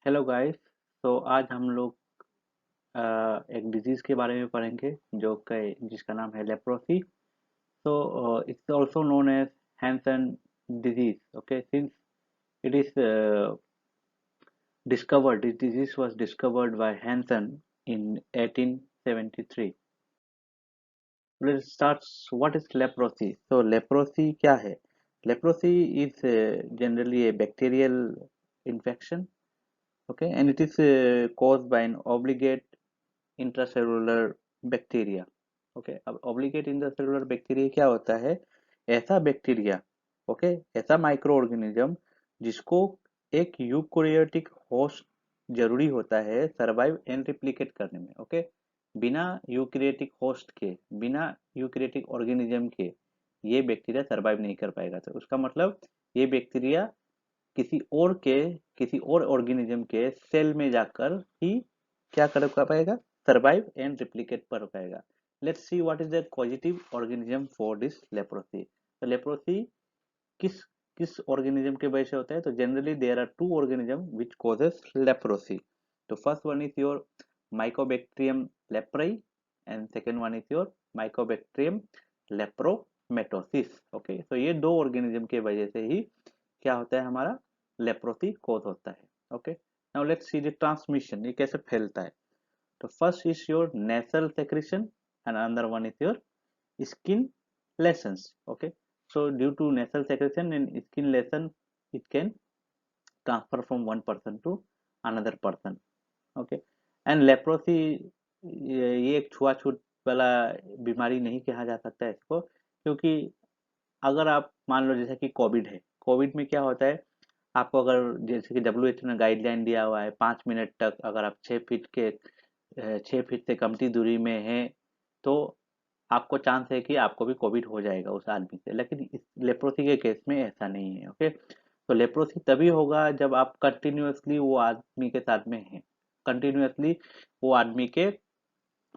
Hello guys. तो आज हम लोग एक डिजीज के बारे में पढ़ेंगे जिसका नाम है leprosy. so it's also known as Hansen disease. Okay, since it is discovered, this disease was discovered by Hansen in 1873. Let's start. What is leprosy? So leprosy क्या है? Leprosy is generally a bacterial infection. Okay, and it is caused by an obligate intracellular bacteria. Okay, अब obligate intracellular bacteria क्या होता है? ऐसा bacteria, okay, ऐसा micro organism जिसको एक यूकोरियोटिक होस्ट जरूरी होता है सर्वाइव एंड रिप्लिकेट करने में। ओके, बिना यूकेरियोटिक होस्ट के, बिना यूकेरियोटिक ऑर्गेनिज्म के ये बैक्टीरिया सर्वाइव नहीं कर पाएगा। तो उसका मतलब ये बैक्टीरिया किसी और के किसी और ऑर्गेनिज्म के सेल में जाकर ही क्या कर पाएगा? सर्वाइव एंड रिप्लिकेट कर पाएगा। Let's see what is the positive organism for this leprosy. तो लेप्रोसी किस किस ऑर्गेनिज्म के वजह से होता है? तो generally there are two organism which causes leprosy. तो first one is your mycobacterium leprae and second one is your mycobacterium lepromatosis. Okay, तो ये दो ऑर्गेनिज्म के वजह से ही क्या होता है? हमारा लेप्रोसी कोज होता है। Okay, now let's see the transmission, ये कैसे फैलता है। तो first is your nasal secretion and another one is your skin lesions. Okay, so due to nasal secretion and skin lesion it can transfer from one person to another person. Okay, and leprosy ये एक छुआछूत वाला बीमारी नहीं कहा जा सकता है इसको, क्योंकि अगर आप मान लो जैसे कि कोविड है, कोविड में क्या होता है? आपको अगर जैसे कि WHO ने गाइडलाइन दिया हुआ है 5 मिनट तक अगर आप 6 फीट से कमती दूरी में हैं तो आपको चांस है कि आपको भी कोविड हो जाएगा उस आदमी से। लेकिन इस लेप्रोसी के केस में ऐसा नहीं है। ओके, तो लेप्रोसी तभी होगा जब आप कंटिन्यूअसली वो आदमी के साथ में हैं, कंटिन्यूअसली वो आदमी के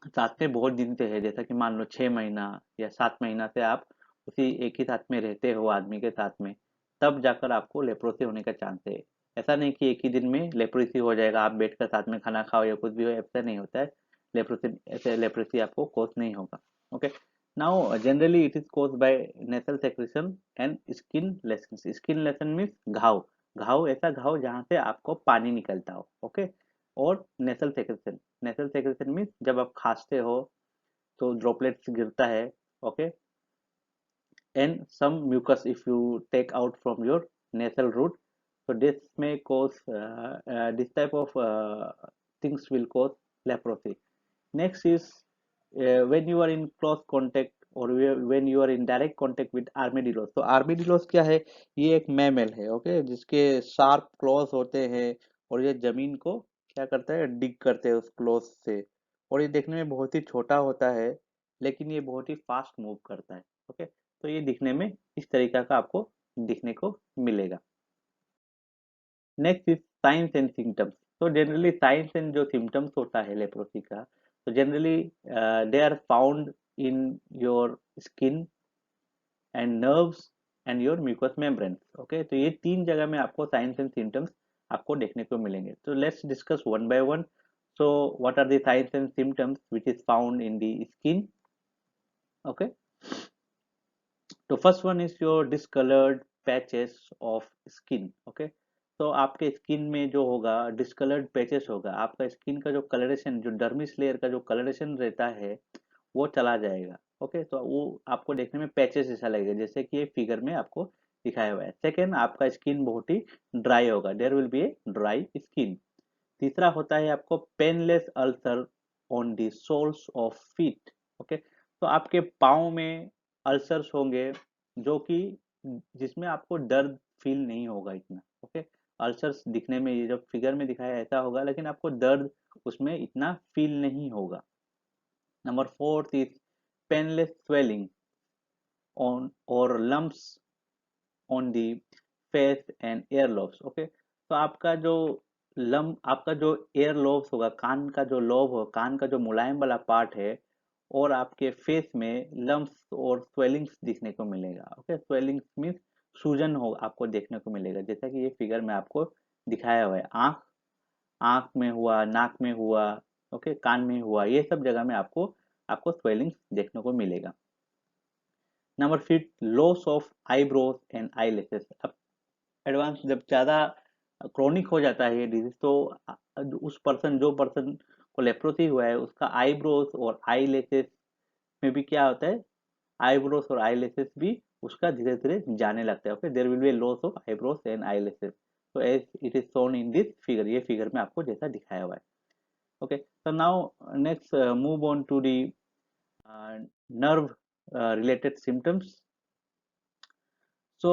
साथ में बहुत दिन से है, जैसा कि मान लो 6 महीना या 7 महीना से आप उसी एक ही साथ में रहते हो आदमी के साथ में, तब जाकर आपको लेप्रोसी होने का चांस है। ऐसा नहीं कि एक ही दिन में लेप्रोसी हो जाएगा, आप बैठकर साथ में खाना खाओ या कुछ भी हो, ऐसा नहीं होता है। लेप्रोसी ऐसे लेप्रोसी आपको कोज नहीं होगा। Okay, now generally it is cause by nasal secretion and skin lesion. Skin lesion means घाव, घाव ऐसा घाव जहाँ से आपको पानी निकलता हो। ओके, और नेसल सेक्रेशन, नेसल सेक्रेशन मीन्स जब आप खांसते हो तो ड्रॉपलेट्स गिरता है। Okay, and some mucus if you take out from your nasal root. So this may cause this type of things will cause leprosy. Next is when you are in close contact or when you are in direct contact with armadillos. तो armadillos क्या है? ये एक mammal है, okay, जिसके sharp clause होते हैं और ये जमीन को क्या करता है? डिग करते हैं उस क्लॉज से। और ये देखने में बहुत ही छोटा होता है लेकिन ये बहुत ही फास्ट मूव करता है। ओके, तो ये दिखने में इस तरीका का आपको दिखने को मिलेगा। Next is signs and symptoms. तो जनरली साइंस एंड जो सिम्टम्स होता है लेप्रोसी का, तो generally they are found in your skin and nerves and your mucous membrane. Okay, तो ये तीन जगह में आपको साइंस एंड सिम्टम्स आपको देखने को मिलेंगे। तो let's discuss one by one. So what are the signs and symptoms which is found in the skin? Okay, तो first one is your discoloured patches of skin. Okay, तो आपके skin में जो होगा डिसकलर्ड पैचेस होगा, आपका skin का जो कलरेशन, जो डर्मिस लेयर का जो कलरेशन रहता है वो चला जाएगा। ओके, तो वो आपको देखने में पैचेस जैसा लगेगा, जैसे कि ये फिगर में आपको दिखाया हुआ है। सेकेंड, आपका स्किन बहुत ही ड्राई होगा, there will be a dry skin. तीसरा होता है आपको painless ulcer on the soles of feet. Okay, तो आपके पाँव में अल्सर्स होंगे जो कि जिसमें आपको दर्द फील नहीं होगा इतना। ओके, अल्सर्स दिखने में ये जब फिगर में दिखाया ऐसा होगा लेकिन आपको दर्द उसमें इतना फील नहीं होगा। Number fourth is painless swelling on और lumps on the face and earlobes. Okay, तो आपका जो एयर लोब्स होगा, कान का जो लोब हो, कान का जो मुलायम वाला पार्ट है, और आपके फेस में लम्प्स और स्वेलिंग्स दिखने को मिलेगा। ओके, स्वेलिंग्स मीन्स सूजन हो आपको देखने को मिलेगा, जैसा कि ये फिगर में आपको दिखाया हुआ है। आंख आंख में हुआ, नाक में हुआ, ओके, कान में हुआ, ये सब जगह में आपको आपको स्वेलिंग देखने को मिलेगा। Number 5, loss of eyebrows and eyelashes. अब एडवांस जब ज़्यादा क्रोनिक हो जाता है ये डिजीज, तो उस पर्सन जो पर्सन को लेप्रोसी हुआ है उसका आईब्रोज और आईलैशेस में भी क्या होता है, आईब्रोज और आईलैशेस भी उसका धीरे धीरे जाने लगता है। Okay, there will be loss of eyebrows and eyelashes. तो as it is shown in this figure, ये फिगर में आपको जैसा दिखाया हुआ है। Okay, so now next move on to the nerve related symptoms. So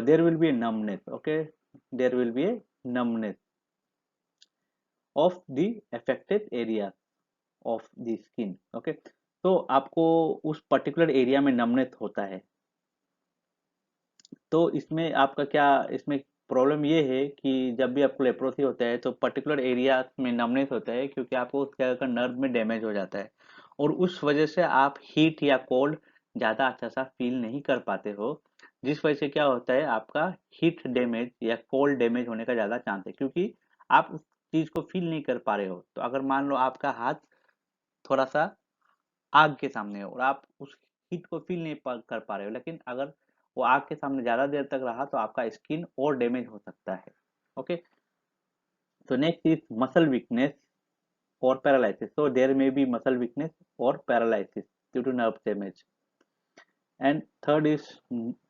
there will be a numbness. Okay, there will be a numbness of the affected area of the skin. Okay, तो आपको उस particular area में numbness होता है। तो इसमें आपका क्या, इसमें प्रॉब्लम ये है कि जब भी आपको लेप्रोसी होता है तो पर्टिकुलर एरिया में नमनेस होता है, क्योंकि आपको उस जगह का नर्व में डैमेज हो जाता है, और उस वजह से आप हीट या कोल्ड ज़्यादा अच्छा सा फील नहीं कर पाते हो, जिस वजह से क्या होता है, आपका हीट डैमेज या कोल्ड डैमेज होने का ज़्यादा चांस है, क्योंकि आप उस चीज़ को फील नहीं कर पा रहे हो। तो अगर मान लो आपका हाथ थोड़ा सा आग के सामने हो और आप उस हीट को फील नहीं कर पा रहे हो, लेकिन अगर वो आग के सामने ज्यादा देर तक रहा तो आपका स्किन और डैमेज हो सकता है। ओके, तो नेक्स्ट इज मसल वीकनेस और paralysis. so there may be muscle weakness or paralysis due to nerve damage. And third is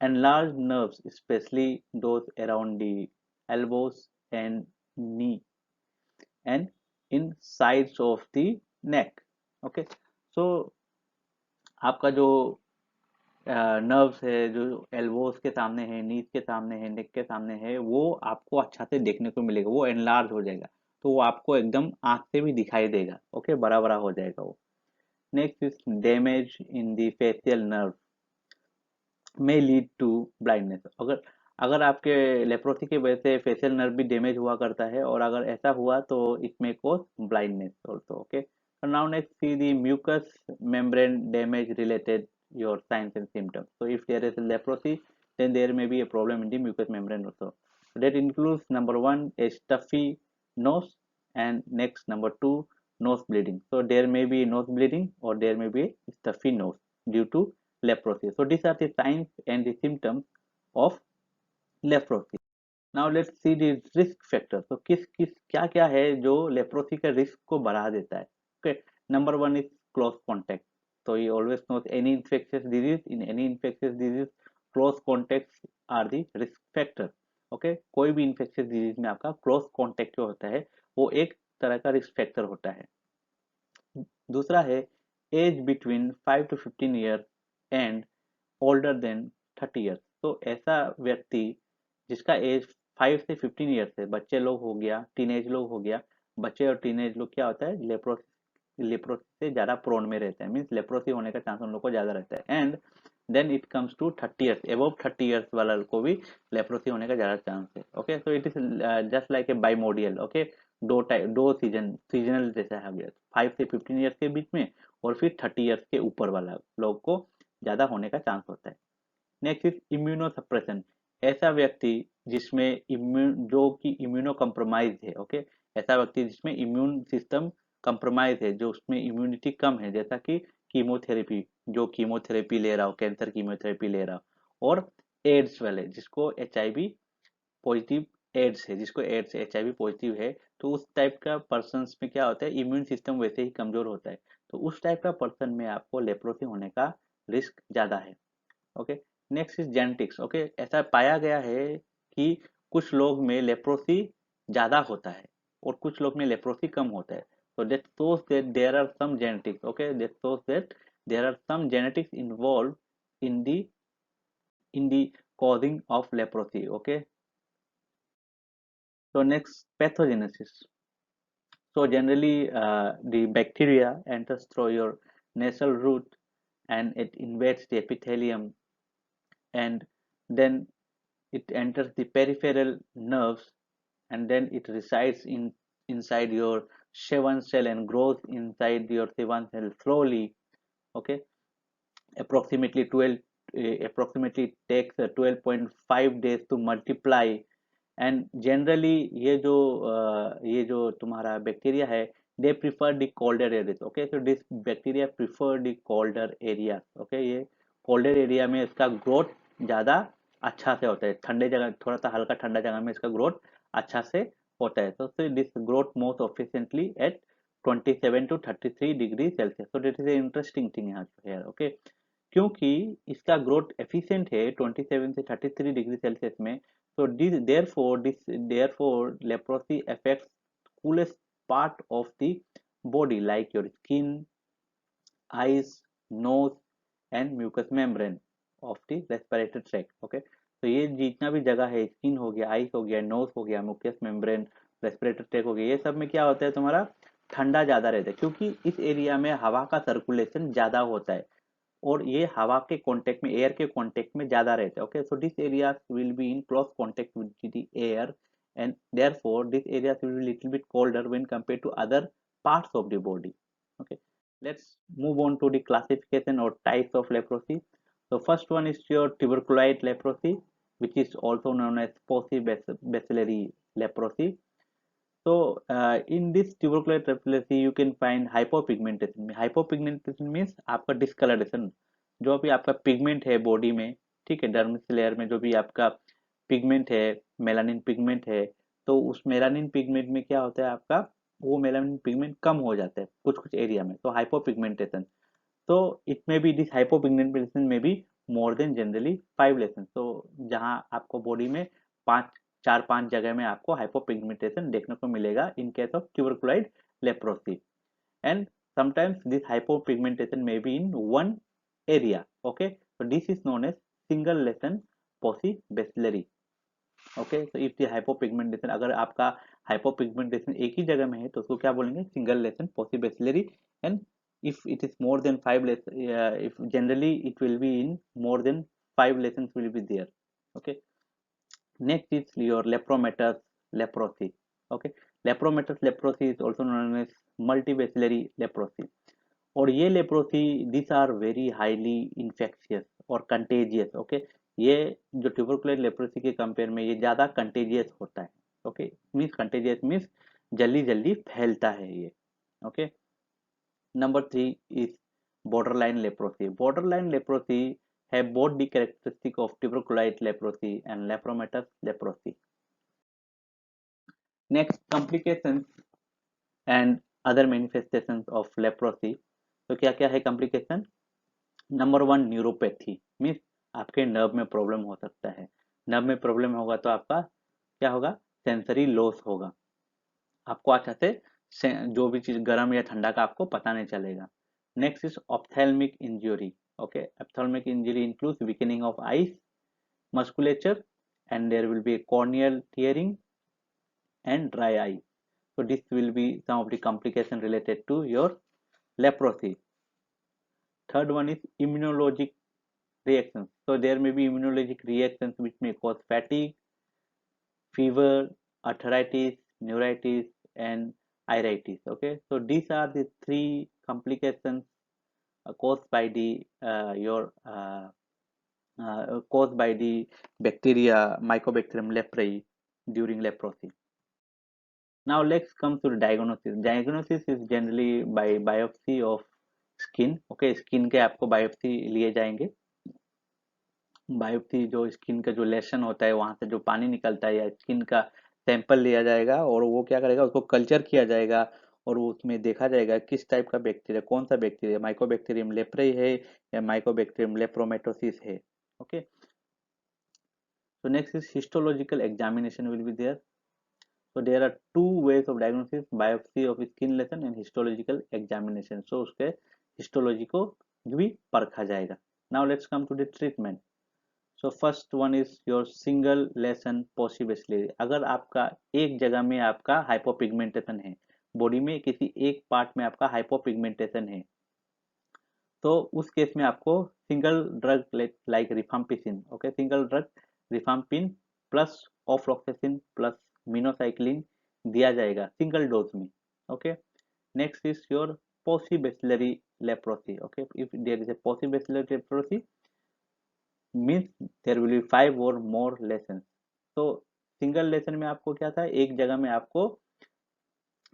enlarged nerves, especially those around the elbows and knee and in sides of the neck. Okay, so आपका जो nerves है, जो elbows के सामने है, नीज के सामने है, नेक के सामने है, वो आपको अच्छा से देखने को मिलेगा, वो एनलार्ज हो जाएगा, तो वो आपको एकदम आंख से भी दिखाई देगा। ओके, बड़ा बड़ा हो जाएगा वो। Next is damage in the facial nerve में लीड टू ब्लाइंडनेस। अगर अगर आपके लेप्रोसी की वजह से फेशियल नर्व भी डैमेज हुआ करता है, और अगर ऐसा हुआ तो it may cause blindness also. Okay, now next C the mucous membrane damage related your signs and symptoms. So if there is a leprosy, then there may be a problem in the mucous membrane also. So that includes number 1, a stuffy nose, and next number 2, nose bleeding. So there may be nose bleeding or there may be a stuffy nose due to leprosy. So these are the signs and the symptoms of leprosy. Now let's see the risk factor. So किस किस क्या क्या है जो leprosy का risk को बढ़ा देता है। Okay, number 1 is close contact. So you always know any infectious disease, in any infectious disease close contacts are the risk factor. Okay, कोई भी infectious disease में आपका close contact जो होता है वो एक तरह का risk factor होता है। दूसरा है age between 5 to 15 year and older than 30 years. तो ऐसा व्यक्ति जिसका एज 5 से 15 ईयर्स है, बच्चे लोग हो गया, टीनेज लोग हो गया, बच्चे और टीनेज लोग क्या होता है, लेप्रोसी से ज्यादा प्रोन में रहते हैं, मीन्स लेप्रोसी होने का चांस उन लोग को ज्यादा रहता है। And then it comes to 30 years, above 30 years वाला को भी लेप्रोसी होने का ज्यादा चांस है। Okay, so it is just like a bimodal. Okay, दो सीजनल जैसा है गया, 5 से 15 ईयर्स के बीच में और फिर 30 ईयर्स के ऊपर वाला लोग को ज्यादा होने का चांस होता है। Next is immuno suppression. ऐसा व्यक्ति जिसमें जो कि इम्यूनो कम्प्रोमाइज है। ओके, ऐसा व्यक्ति जिसमें इम्यून सिस्टम कम्प्रोमाइज है, जो उसमें इम्यूनिटी कम है, जैसा कि कीमोथेरेपी, जो कीमोथेरेपी ले रहा हो, कैंसर कीमोथेरेपी ले रहा हो, और एड्स वाले जिसको एचआईवी पॉजिटिव एड्स है, जिसको एड्स एचआईवी पॉजिटिव है, तो उस टाइप का पर्सन में क्या होता है, इम्यून सिस्टम वैसे ही कमजोर होता है, तो उस टाइप का पर्सन में आपको लेप्रोसी होने का रिस्क ज्यादा है। Okay, next is genetics. Okay, ऐसा पाया गया है कि कुछ लोग में लेप्रोसी ज्यादा होता है और कुछ लोग में लेप्रोसी कम होता है। so that shows that there are some genetics. Okay, that shows that there are some genetics involved in the causing of leprosy. Okay, so next, pathogenesis. So generally the bacteria enters through your nasal root and it invades the epithelium, and then it enters the peripheral nerves, and then it resides inside your Schwann cell and grows inside your Schwann cell slowly. Okay, approximately 12 approximately takes 12.5 days to multiply, and generally ये जो तुम्हारा bacteria है, they prefer the colder areas. Okay, so this bacteria prefer the colder area. Okay, ये colder area में इसका growth ज़्यादा अच्छा से होता है, ठंडे जगह, थोड़ा सा हल्का ठंडा जगह में इसका ग्रोथ अच्छा से होता है। तो this growth most efficiently at 27 to 33 degree Celsius. तो that is a interesting thing यहाँ पे। ओके, क्योंकि इसका ग्रोथ एफिशिएंट है 27 से 33 डिग्री सेल्सियस में, तो therefore leprosy affects coolest part of the body like your skin, eyes, nose and mucous membrane of the respiratory tract। Okay, तो ये जितना भी जगह है, स्किन हो गया, आइस हो गया, नोज हो गया, म्यूकस मेम्ब्रेन, रेस्पिरेटरी ट्रैक हो गया, ये सब में क्या होता है तुम्हारा, ठंडा ज्यादा रहता है, क्योंकि इस एरिया में हवा का सर्कुलेशन ज्यादा होता है और ये हवा के कांटेक्ट में, एयर के कांटेक्ट में ज्यादा रहते हैं। Okay, so this areas will be in close contact with the air and therefore this areas will be little bit colder when compared to other parts of the body. Okay, let's move on to the classification or types of leprosy. So first one is your tuberculoid leprosy, which is also known as bacillary leprosy. So in this tuberculosis leprosy you can find hypopigmentation। hypopigmentation means आपका discoloration, जो भी आपका pigment है body में, ठीक है, dermis layer में जो भी आपका पिगमेंट है, मेलानिन पिगमेंट है, तो उस मेलानिन पिगमेंट में क्या होता है आपका, वो मेलानिन पिगमेंट कम हो जाता है कुछ कुछ एरिया में, तो हाइपोपिगमेंटेशन। तो इट में बी दिस हाइपोपिगमेंटेशन में be more than generally 5 lesson. तो जहाँ आपको बॉडी में पाँच, चार पांच जगह में आपको हाइपोपिगमेंटेशन देखने को मिलेगा in case of tuberculoid leprosy. And sometimes this hypopigmentation may be in one area। okay, so this is known as single lesion possibacillary। Okay, तो इफ द हाइपोपिगमेंटेशन, अगर आपका हाइपोपिगमेंटेशन एक ही जगह में है तो उसको क्या बोलेंगे, single lesion paucibacillary. And if it is more than 5 lesion, if generally it will be in more than 5 lesions will be there. Okay, next is your lepromatous leprosy. Okay, lepromatous leprosy is also known as multibacillary leprosy. और ये leprosy this are very highly infectious और contagious. Okay, ये जो tuberculosis leprosy के compare में ये ज्यादा contagious होता है। ओके, मीन्स कंटेजियस मीन्स जल्दी जल्दी फैलता है ये। Okay, number 3 is borderline leprosy। borderline leprosy have both the characteristic of tuberculosis leprosy and lepromatous leprosy। next, complications and other manifestations of leprosy। तो क्या क्या है complication? नंबर 1, न्यूरोपैथी मीन्स आपके नर्व में प्रॉब्लम हो सकता है। नर्व में प्रॉब्लम होगा तो आपका क्या होगा, सेंसरी लॉस होगा, आपको अच्छा से जो भी चीज गर्म या ठंडा का आपको पता नहीं चलेगा। Next is ophthalmic injury. Okay, ophthalmic injury includes weakening of eyes musculature and there will be corneal tearing and dry eye। so this will be some of the complication related to your leprosy। third one is immunologic reactions। so there may be immunologic reactions which may cause fatigue, fever, arthritis, neuritis, and iritis। Okay, so these are the three complications caused by the caused by the bacteria Mycobacterium leprae during leprosy। Now let's come to the diagnosis। Diagnosis is generally by biopsy of skin। Okay, skin के आपको biopsy लिए जाएंगे। Biopsy जो skin का जो लेशन होता है वहां से जो पानी निकलता है या स्किन का सैंपल लिया जाएगा और वो क्या करेगा, उसको कल्चर किया जाएगा और उसमें देखा जाएगा किस टाइप का बैक्टीरिया, कौन सा बैक्टीरिया, माइकोबैक्टीरियम लेप्रे है या माइकोबैक्टीरियम लेप्रोमेटोसिस है। Okay, so next is histological examination will be there। so there are two ways of diagnosis, biopsy of skin lesion and histological examination। so उसके हिस्टोलॉजी को भी परखा जाएगा। now let's come to the treatment। So first one is your single lesion paucibacillary. अगर आपका एक जगह में आपका हाइपोपिगमेंटेशन है, बॉडी में किसी एक पार्ट में आपका हाइपोपिगमेंटेशन है, तो उस केस में आपको single drug like rifampicin. Okay, single drug rifampin plus ofloxacin plus minocycline दिया जाएगा सिंगल डोज में। Okay, next is your paucibacillary leprosy. Okay, if there is a paucibacillary leprosy means there will be 5 or more lessons। so single lesion में आपको क्या था, एक जगह में आपको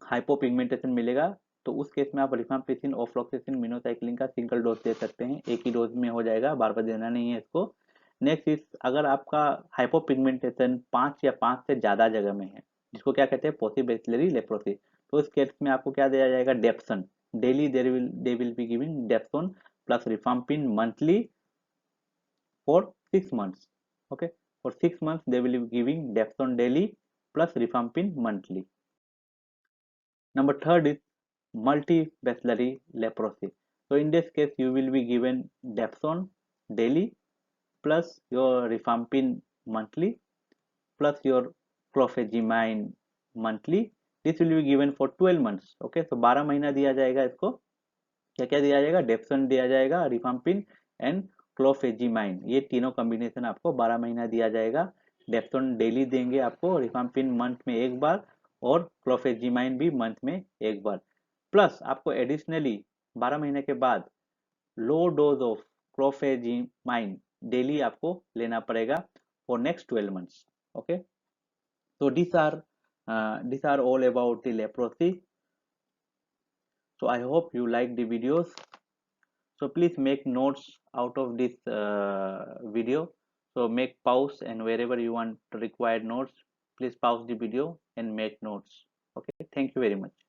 हाइपोपिगमेंटेशन मिलेगा, तो उस केस में आप रिफाम्पिसिन, ऑफ्लॉक्सिसिन, मिनोसाइक्लिन का सिंगल डोज दे सकते हैं, एक ही डोज में हो जाएगा, बार बार देना नहीं है इसको। नेक्स्ट इज, अगर आपका हाइपोपिगमेंटेशन 5 या 5 से ज़्यादा जगह में है, जिसको क्या कहते हैं पॉसिबेसिलरी लेप्रोसी, तो इस केस में आपको क्या दिया जाएगा, dapsone daily, they will be giving dapsone plus rifampin monthly for 6 months. Okay, for 6 months they will be giving Dapsone daily plus Rifampin monthly. Number third is multibacillary leprosy. So in this case you will be given Dapsone daily plus your Rifampin monthly plus your clofazimine monthly. This will be given for 12 months. Okay, so 12 महीना दिया जाएगा इसको। क्या क्या दिया जाएगा, डेप्सन दिया जाएगा, रिफाम्पिन एंड क्लोफेजिमाइन, ये तीनों कॉम्बिनेशन आपको 12 महीना दिया जाएगा। डेप्सन डेली देंगे आपको, रिफाम्पिन मंथ में एक बार और क्लोफेजिमाइन भी मंथ में एक बार, प्लस आपको एडिशनली 12 महीने के बाद लो डोज ऑफ क्लोफेजिमाइन डेली आपको लेना पड़ेगा for next 12 months. Okay, so these are all about the leprosy. So I hope you like the videos. So please make notes out of this video. So make pause, and wherever you want to require notes, please pause the video and make notes. Okay, thank you very much.